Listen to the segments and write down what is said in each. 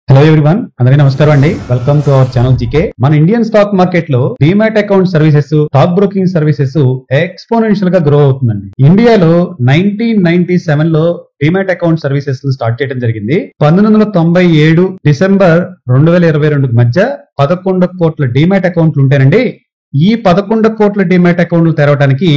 Hello everyone, అందరికీ నమస్కారం అండి. Welcome to our channel GK. మన ఇండియన్ స్టాక్ మార్కెట్ లో demat account services, stock broking services exponential గా గ్రో అవుతుందండి. ఇండియాలో 1997 లో డీమ్యాట్ అకౌంట్ సర్వీసెస్ స్టార్ట్ చేయడం జరిగింది. 1997 డిసెంబర్ 2022 మధ్య 11 కోట్ల డీమ్యాట్ అకౌంట్లు ఉంటాయండి. ఈ 11 కోట్ల డీమ్యాట్ అకౌంట్లు తెరవడానికి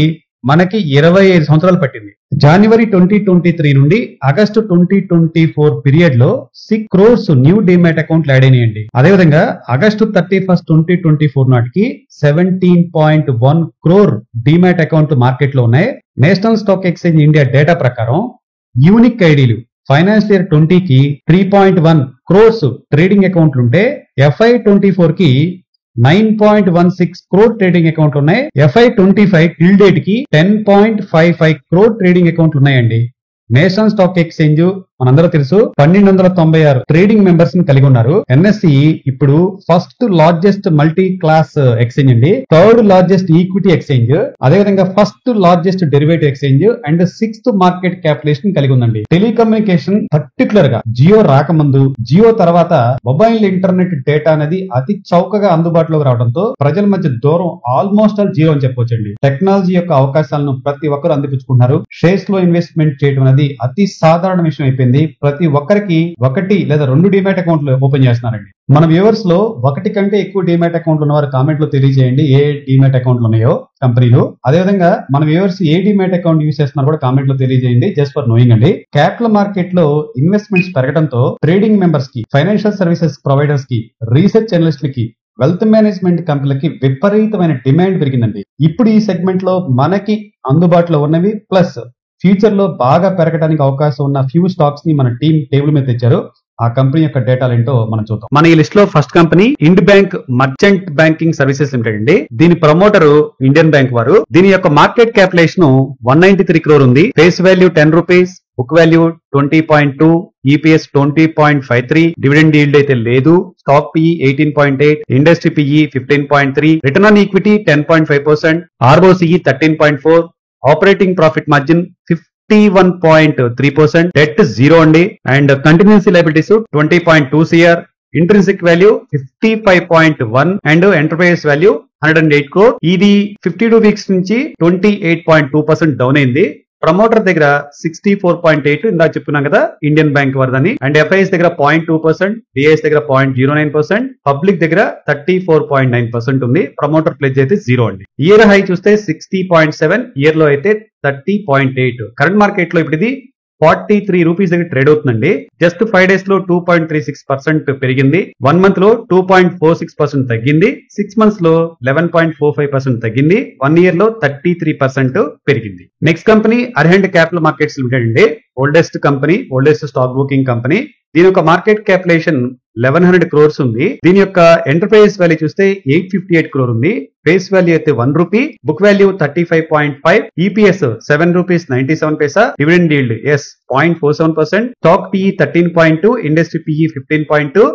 మనకి 25 సంవత్సరాలు పట్టింది. జనవరి 2023 నుండి ఆగస్టు 2024 పీరియడ్ లో 6 crores న్యూ డీమ్యాట్ అకౌంట్లు యాడ్ అయినాయండి. అదేవిధంగా ఆగస్టు 31, 2024 నాటికి 17.1 crore డీమ్యాట్ అకౌంట్లు మార్కెట్ లో ఉన్నాయి. National stock exchange India data ప్రకారం యూనిక్ ఐడీలు ఫైనాన్షియల్ ఇయర్ 20 కి 3.1 crores ట్రేడింగ్ అకౌంట్లు ఉంటే FY24 కి 9.16 crore ట్రేడింగ్ అకౌంట్లు ఉన్నాయి. FY25 టిల్ డేట్ కి 10.55 crore ట్రేడింగ్ అకౌంట్లు ఉన్నాయండి. నేషనల్ స్టాక్ ఎక్స్చేంజ్ మనందరూ తెలుసు 1296 ట్రేడింగ్ మెంబర్స్ ని కలిగి ఉన్నారు. NSE ఇప్పుడు first largest multi class exchange అండి, థర్డ్ లార్జెస్ట్ ఈక్విటీ ఎక్స్చేంజ్, అదేవిధంగా first largest derivative exchange and 6th market capitalisation కలిగి ఉందండి. టెలికమ్యూనికేషన్ పర్టికులర్ గా జియో రాకముందు, జియో తర్వాత మొబైల్ ఇంటర్నెట్ డేటా అనేది అతి చౌకగా అందుబాటులోకి రావడంతో ప్రజల మధ్య దూరం ఆల్మోస్ట్ ఆల్ జీరో అని చెప్పొచ్చండి. టెక్నాలజీ యొక్క అవకాశాలను ప్రతి ఒక్కరు అందిపుచ్చుకుంటున్నారు. షేర్స్ లో ఇన్వెస్ట్మెంట్ చేయడం అనేది అతి సాధారణ విషయం అయిపోయింది. ప్రతి ఒక్కరికి 1 లేదా 2 డీమ్యాట్ అకౌంట్లు ఓపెన్ చేస్తున్నారండి. మన వ్యూవర్స్ లో 1 కంటే ఎక్కువ డీమ్యాట్ అకౌంట్లు ఉన్నవారు కామెంట్ లో తెలియజేయండి ఏ డీమ్యాట్ అకౌంట్లు ఉన్నాయో కంపెనీలో. అదేవిధంగా మన వ్యూవర్స్ ఏ డీమ్యాట్ అకౌంట్ యూస్ చేస్తున్నారు కూడా కామెంట్ లో తెలియజేయండి, జస్ట్ ఫర్ నోయింగ్ అండి. క్యాపిటల్ మార్కెట్ లో ఇన్వెస్ట్మెంట్స్ పెరగడంతో ట్రేడింగ్ మెంబర్స్ కి, ఫైనాన్షియల్ సర్వీసెస్ ప్రొవైడర్స్ కి, రీసెర్చ్ అనలిస్టులకి, వెల్త్ మేనేజ్మెంట్ కంపెనీలకి విపరీతమైన డిమాండ్ పెరిగిందండి. ఇప్పుడు ఈ సెగ్మెంట్ లో మనకి అందుబాటులో ఉన్నవి ప్లస్ ఫ్యూచర్ లో బాగా పెరగడానికి అవకాశం ఉన్న ఫ్యూ స్టాక్స్ ని మన టీం టేబుల్ మీద తెచ్చారు. ఆ కంపెనీ యొక్క డేటాలు ఏంటో మనం చూద్దాం. మన ఈ లిస్ట్ లో first company Indbank merchant banking services limited అండి. దీని ప్రమోటర్ ఇండియన్ బ్యాంక్ వారు. దీని యొక్క మార్కెట్ క్యాపిటలైజేషన్ 193 crore ఉంది. Face value 10 rupees, book value 20.2, EPS 20.53, dividend yield అయితే లేదు. Stock PE 18.8, industry PE 15.3, return on equity 10.5%, ROCE 13.4, operating profit margin 51.3%, debt 0 అండి. And contingency liabilities 20.2 CR, intrinsic value 55.1 and enterprise value 108 crore. ఇది 52 weeks నుంచి 28.2% down అయింది. Promoter దగ్గర 64.8, ఇందాక చెప్పుకున్నాం కదా ఇండియన్ బ్యాంక్ వరదని. అండ్ FIS దగ్గర 0.2%, DIS దగ్గర 0.09%, పబ్లిక్ దగ్గర 34.9% ఉంది. ప్రమోటర్ ప్లెడ్జ్ అయితే 0 అండి. ఇయర్ హై చూస్తే 60.7, ఇయర్ లో అయితే 30.8. కరెంట్ మార్కెట్ లో ఇప్పుడు ఇది 43 రూపీస్ దగ్గర ట్రేడ్ అవుతుందండి. జస్ట్ 5 days లో 2.36% పెరిగింది. 1 month లో 2.46% తగ్గింది. 6 months లో 11.45% తగ్గింది. 1 year లో 33% పెరిగింది. Next company Arihant capital markets limited అండి. Oldest company, oldest stock broking company. దీని యొక్క మార్కెట్ క్యాపిటలైజేషన్ 1100 crores ఉంది. దీని యొక్క ఎంటర్ప్రైజ్ వాల్యూ చూస్తే 858 crore ఉంది. ఫేస్ వాల్యూ అయితే 1 rupee, book value 35.5, EPS 7.97 rupees, dividend yield 0.47%, stock PE 13.2, industry PE 15.2,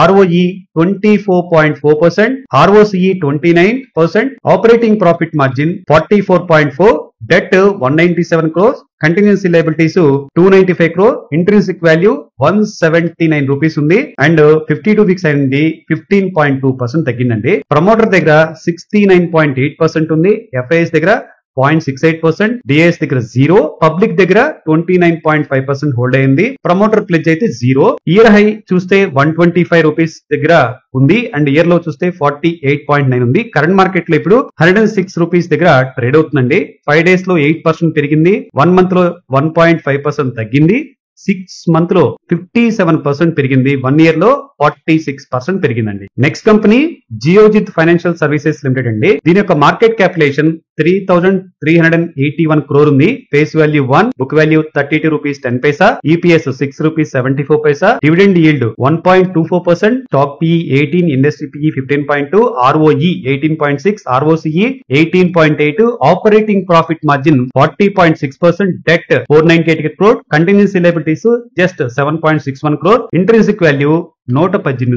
ROE 24.4%, ROCE 29%, operating profit margin 44.4, debt 197 crores, కంటిన్యూన్సీ liabilities 295 crore, intrinsic value 179 rupees ఉంది. And 52 weeks అయింది 15.2% తగ్గిందండి. Promoter దగ్గర 69.8% ఉంది. FIS దగ్గర 0.68%, DIS దగ్గర 0, public దగ్గర 29.5% hold అయింది. ప్రమోటర్ ప్లెడ్జ్ అయితే 0. ఇయర్ హై చూస్తే 125 రూపీస్ దగ్గర ఉంది అండ్ ఇయర్ లో చూస్తే 48.9 ఉంది. కరెంట్ మార్కెట్ లో ఇప్పుడు 106 రూపీస్ దగ్గర ట్రేడ్ అవుతుందండి. 5 days లో 8% పెరిగింది. 1 month లో 1.5% తగ్గింది. 6 months లో 57% పెరిగింది. 1 year లో 46% పెరిగిందండి. Next company Geojit financial services limited అండి. దీని యొక్క మార్కెట్ క్యాపిటలైజేషన్ 3,381 crore ఉంది. Face value 1, book value 32 rupees 10 paisa, EPS 6 rupees 74 paisa, dividend yield 1.24%, stock PE 18, industry PE 15.2, ROE 18.6, ROCE 18.8, operating profit margin 40.6%, debt 498 crore, contingency liabilities just 7.61 crore, intrinsic value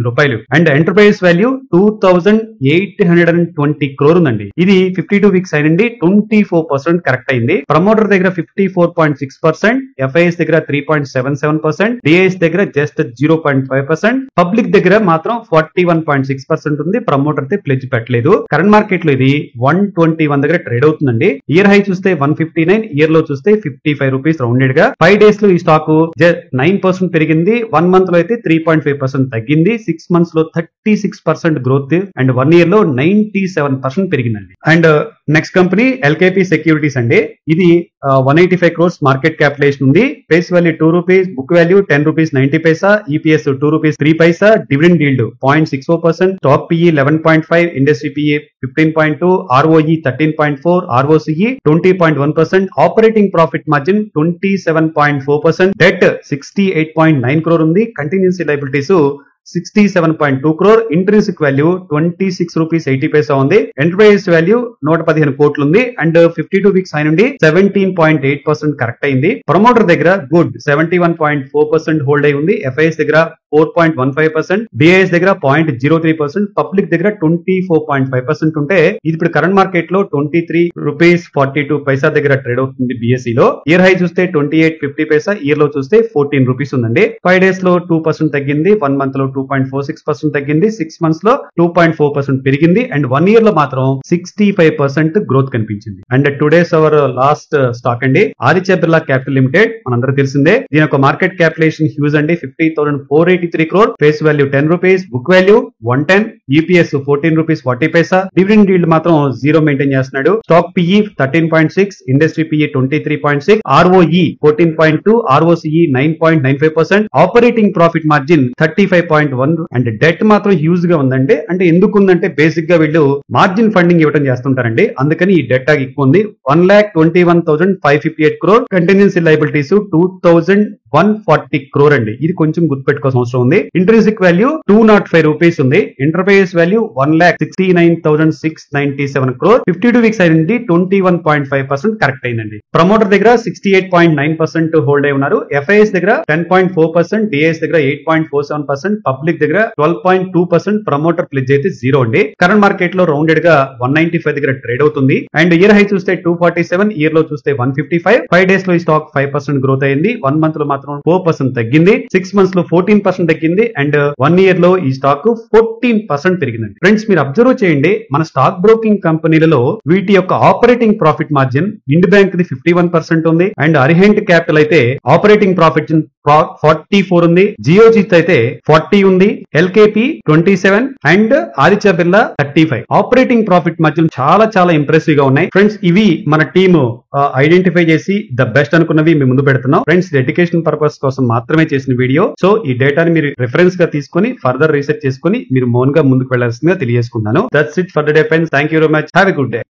రూపాయలు. And enterprise value 2820 crore ఉందండి. ఇది 52 weeks అయింది, 24% correct అయింది. Promoter దగ్గర 54.6%, FIs దగ్గర 3.77%, DIIs దగ్గర just 0.5%, public దగ్గర మాత్రం 41.6% ఉంది. ప్రమోటర్ అయితే ప్లెడ్జ్ పెట్టలేదు. కరెంట్ మార్కెట్ లో ఇది 121 దగ్గర ట్రేడ్ అవుతుందండి. ఇయర్ హై చూస్తే 159, ఇయర్ లో చూస్తే 55 రూపీస్ రౌండెడ్ గా. 5 డేస్ లో ఈ స్టాక్ 9% పెరిగింది, 1 మంత్ లో అయితే 3.5% తగ్గింది, 6 మంత్స్ లో 36% గ్రోత్ అండ్ 1 ఇయర్ లో 97% పెరిగిందండి. And next company LKP securities అండి. ఇది 185 క్రోర్స్ మార్కెట్ క్యాపిటలైజేషన్ ఉంది. Face value 2 rupees, book value 10 rupees 90 paisa, EPS 2 rupees 3 paisa, dividend yield 0.64%, stock PE 11.5, industry PE 15.2, ROE 13.4, ROCE 20.1%, operating profit margin 27.4%, debt 68.9 crore ఉంది, contingency liabilities 67.2 crore, intrinsic value 26 rupees 80 paisa ఉంది, enterprise value 115 కోట్లు ఉంది. And 52 weeks high నుండి 17.8% correct అయింది. Promoter దగ్గర good 71.4% hold అయి ఉంది. FIs దగ్గర 4.15%, డిఐఎస్ దగ్గర 0.03%, పబ్లిక్ దగ్గర 24.5% ఉంటే ఇది ఇప్పుడు కరెంట్ మార్కెట్ లో 23 రూపీస్ 42 పైసా దగ్గర ట్రేడ్ అవుతుంది బిఎస్ఈ లో. ఇయర్ హై చూస్తే 28.50 పైసా, ఇయర్ లో చూస్తే 14 రూపీస్ ఉందండి. 5 డేస్ లో 2% తగ్గింది, 1 మంత్ లో 2.46% తగ్గింది, 6 మంత్స్ లో 2.4% పెరిగింది, అండ్ 1 ఇయర్ లో మాత్రం 65% గ్రోత్ కనిపించింది. And today's our last stock అండి ఆదిత్య బిర్లా క్యాపిటల్ లిమిటెడ్. మనందరూ తెలిసిందే, దీని యొక్క మార్కెట్ క్యాపిటలైజేషన్ హ్యూజ్ అండి, 50,483 crore, face value 10 rupees, book value 110, EPS 14 rupees 40 పైసా, డివిడెండ్ ఈల్డ్ మాత్రం 0 మెయింటైన్ చేస్తున్నాడు. Stock PE 13.6, industry PE 23.6, ROE 14.2, ROCE 9.95%, operating profit margin 35.1, and debt మాత్రం huge గా ఉందండి. అంటే ఎందుకు ఉందంటే బేసిక్ గా వీళ్ళు మార్జిన్ ఫండింగ్ ఇవ్వడం చేస్తుంటారండి, అందుకని ఈ డెట్ ఎక్కువ ఉంది. 1,21,558 crore, కంటిన్యూన్సీ లయబిలిటీస్ 2,140 crore అండి. ఇది కొంచెం గుర్తుపెట్టుకోవాల్సిన అవసరం ఉంది. ఇంట్రిన్సిక్ వాల్యూ 205 రూపీస్ ఉంది. Enterprise value 1,69,697 crore. 52 వీక్స్ అయింది, 21.5% కరెక్ట్ అయిందండి. ప్రమోటర్ దగ్గర 68.9% హోల్డ్ అయి ఉన్నారు. ఎఫ్ఐఎస్ దగ్గర 10.4%, డిఐఎస్ దగ్గర 8.47%, పబ్లిక్ దగ్గర 12.2%, ప్రమోటర్ ప్లెడ్జ్ అయితే 0 అండి. కరెంట్ మార్కెట్ లో రౌండెడ్ గా 195 దగ్గర ట్రేడ్ అవుతుంది. అండ్ ఇయర్ హై చూస్తే 247, ఇయర్ లో చూస్తే 155. 5 డేస్ లో ఈ స్టాక్ 5% గ్రోత్ అయింది, 1 మంత్ లో మాత్రం 4% తగ్గింది, 6 మంత్స్ లో 14% తగ్గింది, అండ్ 1 ఇయర్ లో ఈ స్టాక్ 14% పెరిగిందండి. ఫ్రెండ్స్ మీరు అబ్జర్వ్ చేయండి, మన స్టాక్ బ్రోకింగ్ కంపెనీలలో వీటి యొక్క operating profit margin Indbank ది 51% ఉంది, అండ్ అరిహెంట్ క్యాపిటల్ అయితే ఆపరేటింగ్ ప్రాఫిట్ 44 ఉంది, జియోజిత్ అయితే 40 ఉంది, LKP 27, and Aditya Birla 35. Operating profit margin చాలా చాలా ఇంప్రెసివ్ గా ఉన్నాయి. ఫ్రెండ్స్ ఇవి మన టీమ్ ఐడెంటిఫై చేసి ద బెస్ట్ అనుకున్నవి మేము ముందు పెడుతున్నాం. ఫ్రెండ్స్ ఎడ్యుకేషన్ పర్పస్ కోసం మాత్రమే చేసిన వీడియో. సో ఈ డేటాని మీరు రిఫరెన్స్ గా తీసుకుని ఫర్దర్ రీసెర్చ్ చేసుకుని మీరు మోన్ గా ముందుకు వెళ్లాల్సిందిగా తెలియజేసుకుంటున్నాను. That's it for the day friends. Thank you very much. Have a good day.